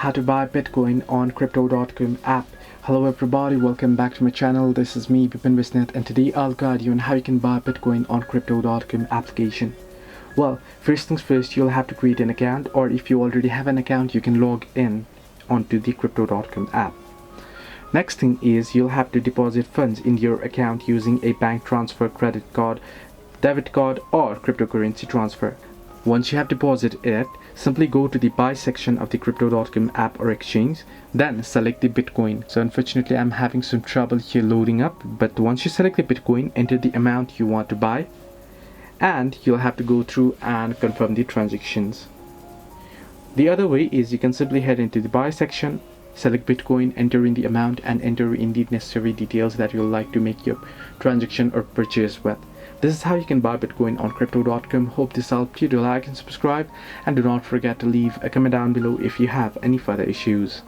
how to buy Bitcoin on Crypto.com app. Hello everybody, welcome back to my channel. This is me, Bipin Visnat, and today I'll guide you on how you can buy Bitcoin on Crypto.com application. Well, first things first, you'll have to create an account, or if you already have an account, you can log in onto the Crypto.com app. Next thing is you'll have to deposit funds in your account using a bank transfer, credit card, debit card, or cryptocurrency transfer. Once you have deposited it, simply go to the buy section of the Crypto.com app or exchange, then select the Bitcoin. So unfortunately I'm having some trouble here loading up, but once you select the Bitcoin, enter the amount you want to buy, and you'll have to go through and confirm the transactions. The other way is you can simply head into the buy section, select Bitcoin, enter in the amount, and enter in the necessary details that you'll like to make your transaction or purchase with. This is how you can buy Bitcoin on Crypto.com. Hope this helped you. Do like and subscribe, and do not forget to leave a comment down below if you have any further issues.